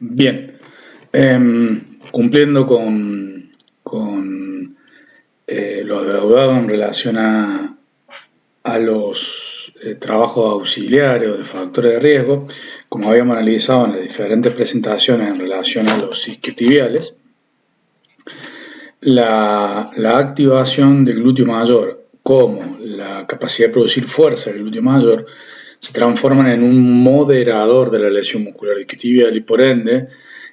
Bien, cumpliendo con lo deudado en relación a los trabajos auxiliares o de factores de riesgo, como habíamos analizado en las diferentes presentaciones en relación a los isquiotibiales, la activación del glúteo mayor como la capacidad de producir fuerza del glúteo mayor se transforman en un moderador de la lesión muscular isquiotibial y por ende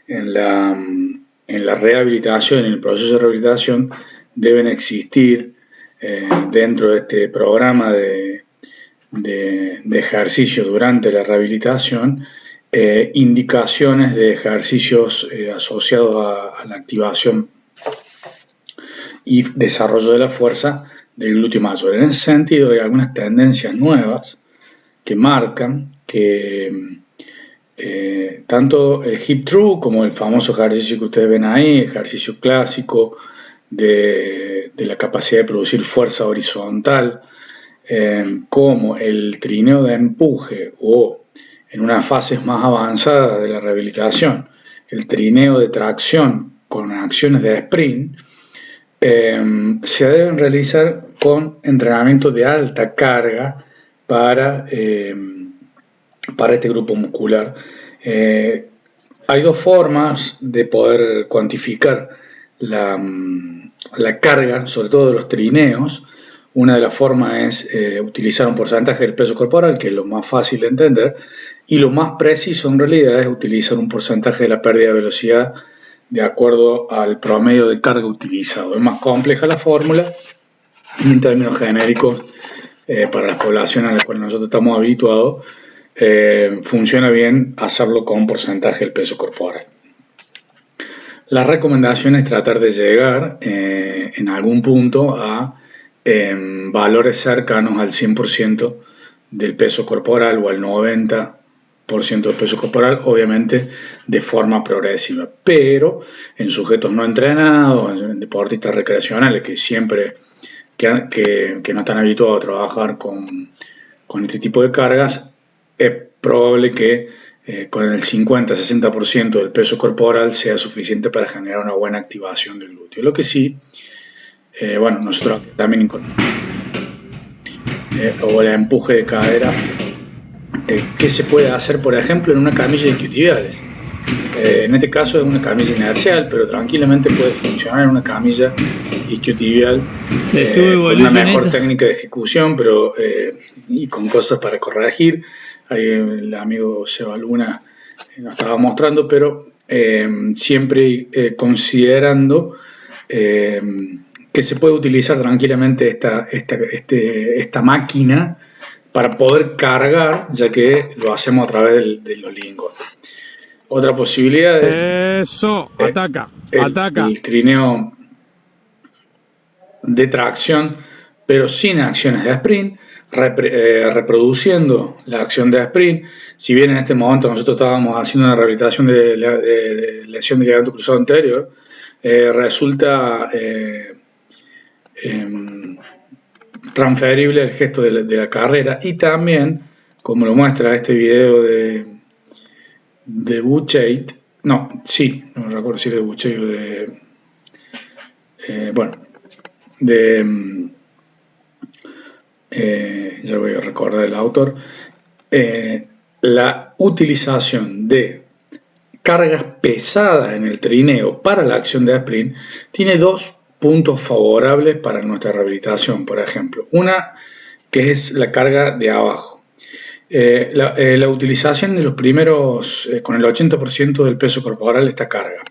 en la rehabilitación, en el proceso de rehabilitación deben existir dentro de este programa de ejercicio durante la rehabilitación indicaciones de ejercicios asociados a la activación y desarrollo de la fuerza del glúteo mayor. En ese sentido hay algunas tendencias nuevas que marcan que tanto el hip thru como el famoso ejercicio que ustedes ven ahí, ejercicio clásico de la capacidad de producir fuerza horizontal, como el trineo de empuje o en unas fases más avanzadas de la rehabilitación, el trineo de tracción con acciones de sprint, se deben realizar con entrenamiento de alta carga para este grupo muscular. Hay dos formas de poder cuantificar la carga, sobre todo de los trineos. Una de las formas es utilizar un porcentaje del peso corporal, que es lo más fácil de entender, y lo más preciso en realidad es utilizar un porcentaje de la pérdida de velocidad de acuerdo al promedio de carga utilizado. Es más compleja la fórmula y en términos genéricos, para las poblaciones a las cuales nosotros estamos habituados, funciona bien hacerlo con un porcentaje del peso corporal. La recomendación es tratar de llegar en algún punto a valores cercanos al 100% del peso corporal o al 90% del peso corporal, obviamente de forma progresiva, pero en sujetos no entrenados, en deportistas recreacionales que siempre que no están habituados a trabajar con este tipo de cargas, es probable que con el 50-60% del peso corporal sea suficiente para generar una buena activación del glúteo. Lo que sí, bueno, nosotros también o el empuje de cadera, ¿qué se puede hacer, por ejemplo, en una camilla de isquiotibiales? En este caso es una camilla inercial, pero tranquilamente puede funcionar en una camilla isquiotibial con una mejor técnica de ejecución, pero y con cosas para corregir. Ahí el amigo Seba Luna nos estaba mostrando, pero siempre considerando que se puede utilizar tranquilamente esta máquina para poder cargar, ya que lo hacemos a través de los lingotes. Otra posibilidad es ataca. El trineo de tracción, pero sin acciones de sprint, reproduciendo la acción de sprint. Si bien en este momento nosotros estábamos haciendo una rehabilitación de lesión de ligamento cruzado anterior, resulta transferible el gesto de la carrera, y también, como lo muestra este video de Buchheit, no recuerdo si era de Buchheit o de ya voy a recordar el autor, la utilización de cargas pesadas en el trineo para la acción de sprint tiene dos puntos favorables para nuestra rehabilitación. Por ejemplo, una que es la carga de abajo. La utilización de los primeros, con el 80% del peso corporal, esta carga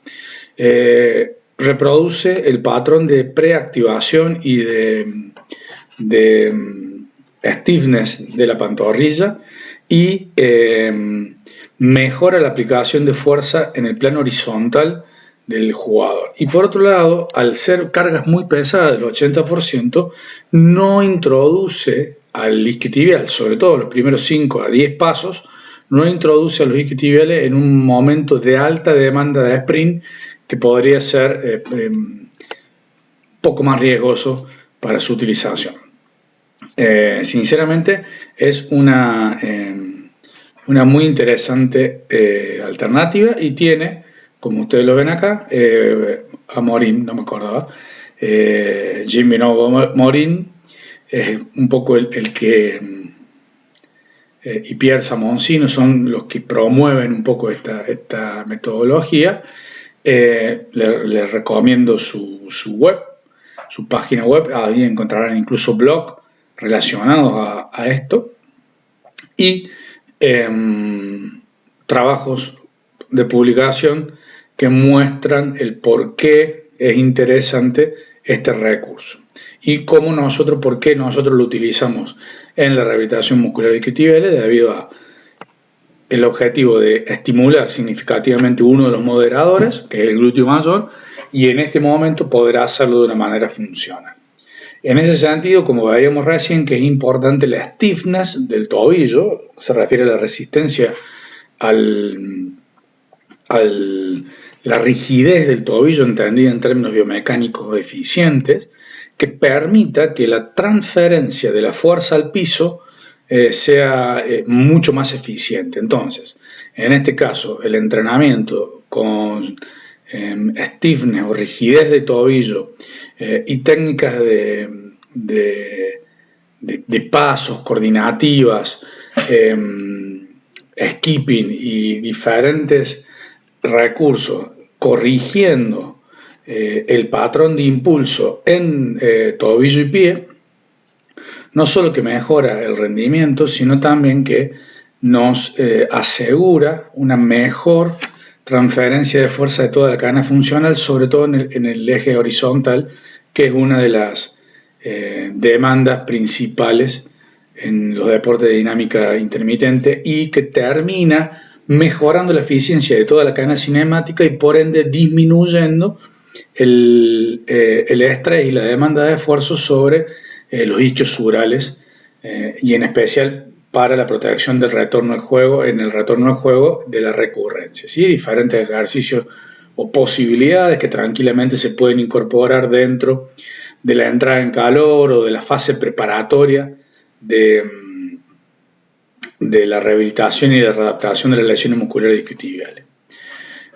reproduce el patrón de preactivación y de stiffness de la pantorrilla y mejora la aplicación de fuerza en el plano horizontal del jugador. Y por otro lado, al ser cargas muy pesadas del 80%, no introduce al isquiotibial, sobre todo los primeros 5 a 10 pasos, no introduce a los isquiotibiales en un momento de alta demanda de sprint que podría ser poco más riesgoso para su utilización. Sinceramente es una una muy interesante alternativa, y tiene, como ustedes lo ven acá, Amorim, no me acordaba, Jim Amorim, un poco el que, y Pierre Samoncino son los que promueven un poco esta metodología. Les recomiendo su web, su página web, ahí encontrarán incluso blog relacionados a esto, y trabajos de publicación que muestran el por qué es interesante este recurso y cómo por qué nosotros lo utilizamos en la rehabilitación muscular isquiotibial, debido a el objetivo de estimular significativamente uno de los moderadores, que es el glúteo mayor, y en este momento poder hacerlo de una manera funcional. En ese sentido, como veíamos recién, que es importante la stiffness del tobillo, se refiere a la resistencia la rigidez del tobillo, entendida en términos biomecánicos eficientes, que permita que la transferencia de la fuerza al piso sea mucho más eficiente. Entonces, en este caso, el entrenamiento con stiffness o rigidez de tobillo y técnicas de pasos, coordinativas, skipping y diferentes recursos corrigiendo el patrón de impulso en tobillo y pie, no solo que mejora el rendimiento, sino también que nos asegura una mejor transferencia de fuerza de toda la cadena funcional, sobre todo en el eje horizontal, que es una de las demandas principales en los deportes de dinámica intermitente, y que termina mejorando la eficiencia de toda la cadena cinemática y por ende disminuyendo el estrés y la demanda de esfuerzo sobre los isquios surales, y en especial para la protección del retorno al juego, en el retorno al juego de la recurrencia, ¿sí? Diferentes ejercicios o posibilidades que tranquilamente se pueden incorporar dentro de la entrada en calor o de la fase preparatoria de la rehabilitación y la readaptación de las lesiones musculares isquiotibiales.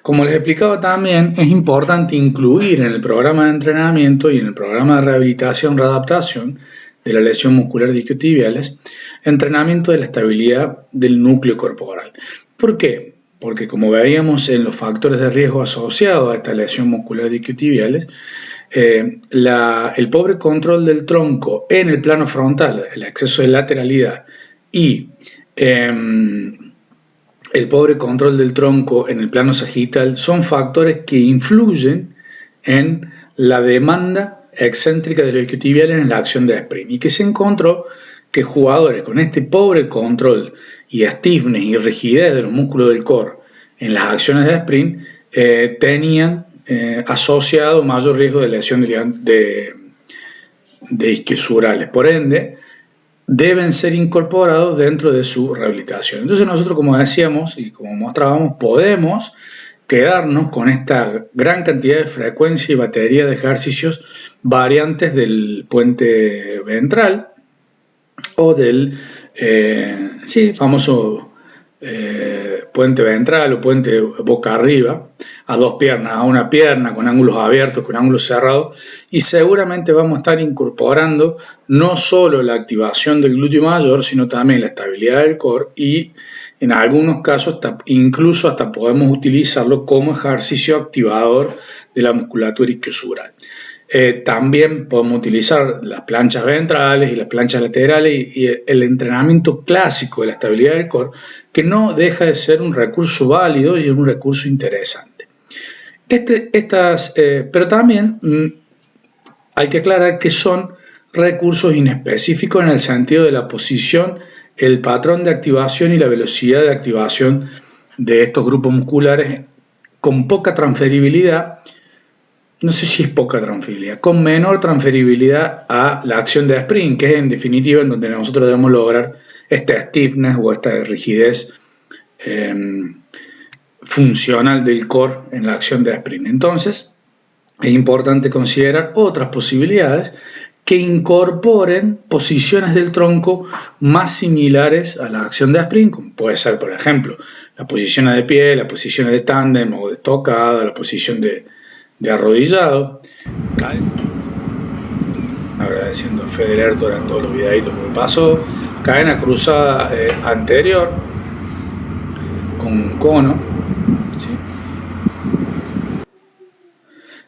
Como les explicaba también, es importante incluir en el programa de entrenamiento y en el programa de rehabilitación-readaptación de la lesión muscular de isquiotibiales, entrenamiento de la estabilidad del núcleo corporal. ¿Por qué? Porque como veíamos en los factores de riesgo asociados a esta lesión muscular de isquiotibiales, el pobre control del tronco en el plano frontal, el exceso de lateralidad, y el pobre control del tronco en el plano sagital son factores que influyen en la demanda excéntrica de los isquiotibiales en la acción de sprint, y que se encontró que jugadores con este pobre control y stiffness y rigidez de los músculos del core en las acciones de sprint tenían asociado mayor riesgo de lesión de isquiosurales. Por ende, deben ser incorporados dentro de su rehabilitación. Entonces nosotros, como decíamos y como mostrábamos, podemos quedarnos con esta gran cantidad de frecuencia y batería de ejercicios variantes del puente ventral o del famoso puente ventral o puente boca arriba, a dos piernas, a una pierna, con ángulos abiertos, con ángulos cerrados, y seguramente vamos a estar incorporando no solo la activación del glúteo mayor, sino también la estabilidad del core, y en algunos casos incluso hasta podemos utilizarlo como ejercicio activador de la musculatura isquiosural. También podemos utilizar las planchas ventrales y las planchas laterales y el entrenamiento clásico de la estabilidad del core, que no deja de ser un recurso válido y un recurso interesante. Pero también hay que aclarar que son recursos inespecíficos en el sentido de la posición, el patrón de activación y la velocidad de activación de estos grupos musculares, con poca transferibilidad. No sé si es poca transferibilidad, con menor transferibilidad a la acción de sprint, que es en definitiva en donde nosotros debemos lograr esta stiffness o esta rigidez funcional del core en la acción de sprint. Entonces, es importante considerar otras posibilidades que incorporen posiciones del tronco más similares a la acción de sprint, como puede ser, por ejemplo, las posiciones de pie, las posiciones de tándem o de estocada, la posición de arrodillado. Agradeciendo a Fede Lertor en todos los videitos que me pasó. Cadena cruzada anterior con un cono, ¿sí?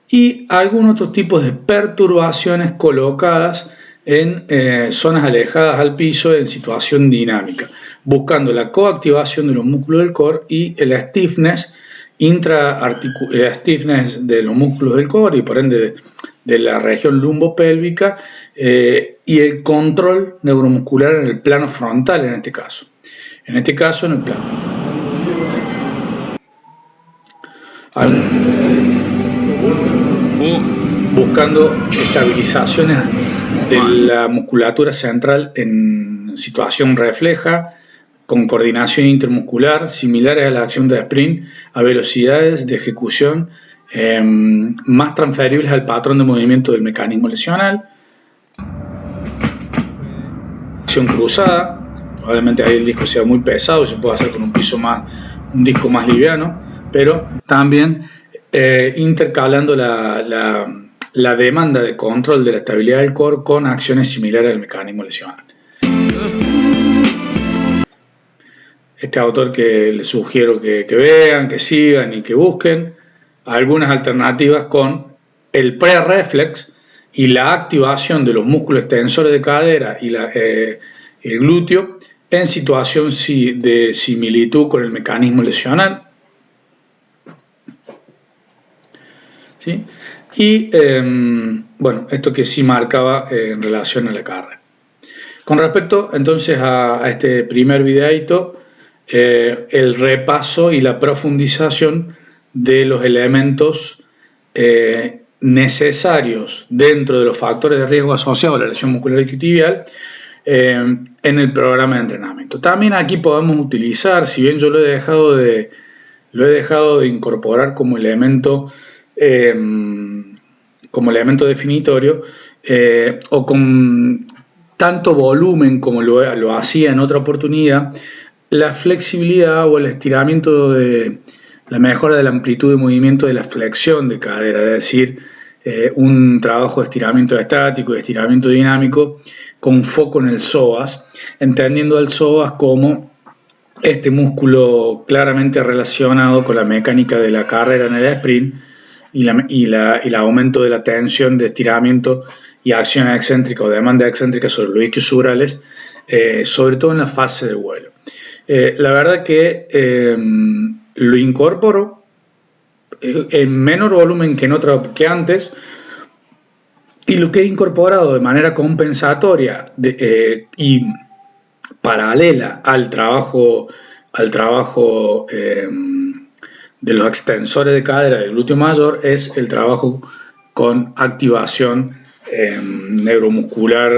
Y algún otro tipo de perturbaciones colocadas en zonas alejadas al piso en situación dinámica, buscando la coactivación de los músculos del core y el stiffness stiffness de los músculos del core y por ende de la región lumbopélvica y el control neuromuscular en el plano frontal en este caso en el plano buscando estabilizaciones de la musculatura central en situación refleja con coordinación intermuscular similares a la acción de sprint a velocidades de ejecución más transferibles al patrón de movimiento del mecanismo lesional. Acción cruzada, probablemente ahí el disco sea muy pesado, se puede hacer con un disco más liviano, pero también intercalando la demanda de control de la estabilidad del core con acciones similares al mecanismo lesional. Este autor que les sugiero que vean, que sigan y que busquen algunas alternativas con el pre-reflex y la activación de los músculos extensores de cadera y el glúteo en situación de similitud con el mecanismo lesional. ¿Sí? Y bueno, esto que sí marcaba en relación a la carga. Con respecto entonces a este primer videito, el repaso y la profundización de los elementos necesarios dentro de los factores de riesgo asociados a la lesión muscular isquiotibial en el programa de entrenamiento. También aquí podemos utilizar, si bien yo lo he dejado de incorporar como elemento definitorio o con tanto volumen como lo hacía en otra oportunidad, la flexibilidad o el estiramiento de la mejora de la amplitud de movimiento de la flexión de cadera, es decir, un trabajo de estiramiento estático y estiramiento dinámico con foco en el psoas, entendiendo al psoas como este músculo claramente relacionado con la mecánica de la carrera en el sprint y el aumento de la tensión de estiramiento y acción excéntrica o demanda excéntrica sobre los isquios subrales, sobre todo en la fase de vuelo. La verdad que lo incorporo en menor volumen que antes, y lo que he incorporado de manera compensatoria y paralela al trabajo de los extensores de cadera del glúteo mayor es el trabajo con activación neuromuscular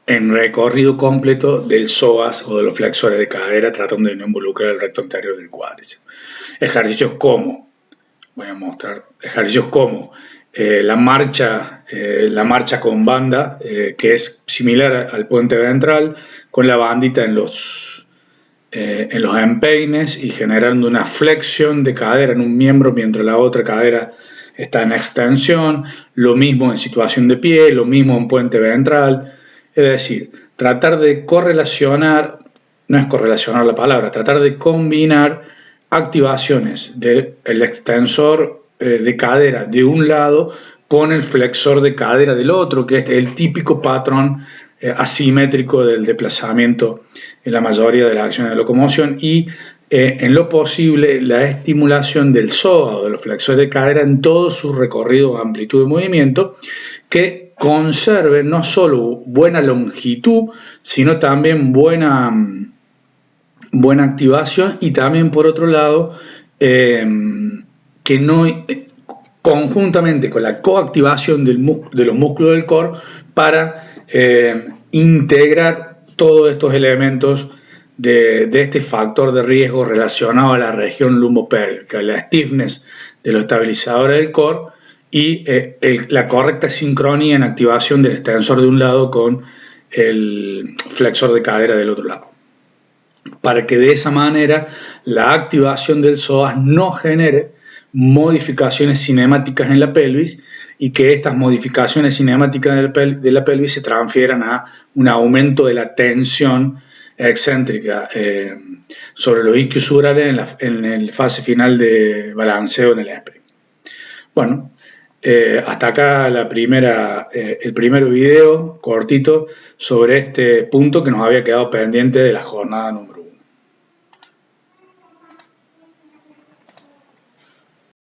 en recorrido completo del psoas o de los flexores de cadera, tratando de no involucrar el recto anterior del cuádriceps. Ejercicios como, voy a mostrar, ejercicios como la marcha con banda, que es similar al puente ventral, con la bandita en los empeines y generando una flexión de cadera en un miembro mientras la otra cadera está en extensión, lo mismo en situación de pie, lo mismo en puente ventral. Es decir, tratar de correlacionar, no es correlacionar la palabra, tratar de combinar activaciones del extensor de cadera de un lado con el flexor de cadera del otro, que es el típico patrón asimétrico del desplazamiento en la mayoría de las acciones de locomoción y en lo posible la estimulación del psoas o de los flexores de cadera en todo su recorrido o amplitud de movimiento, que conserve no solo buena longitud, sino también buena activación y también por otro lado que no conjuntamente con la coactivación de los músculos del core para integrar todos estos elementos de este factor de riesgo relacionado a la región lumbopélvica, la stiffness de los estabilizadores del core y la correcta sincronía en activación del extensor de un lado con el flexor de cadera del otro lado, para que de esa manera la activación del psoas no genere modificaciones cinemáticas en la pelvis y que estas modificaciones cinemáticas de la pelvis se transfieran a un aumento de la tensión excéntrica sobre los isquios subrales en la fase final de balanceo en el sprint. Bueno, hasta acá el primer video cortito sobre este punto que nos había quedado pendiente de la jornada número 1.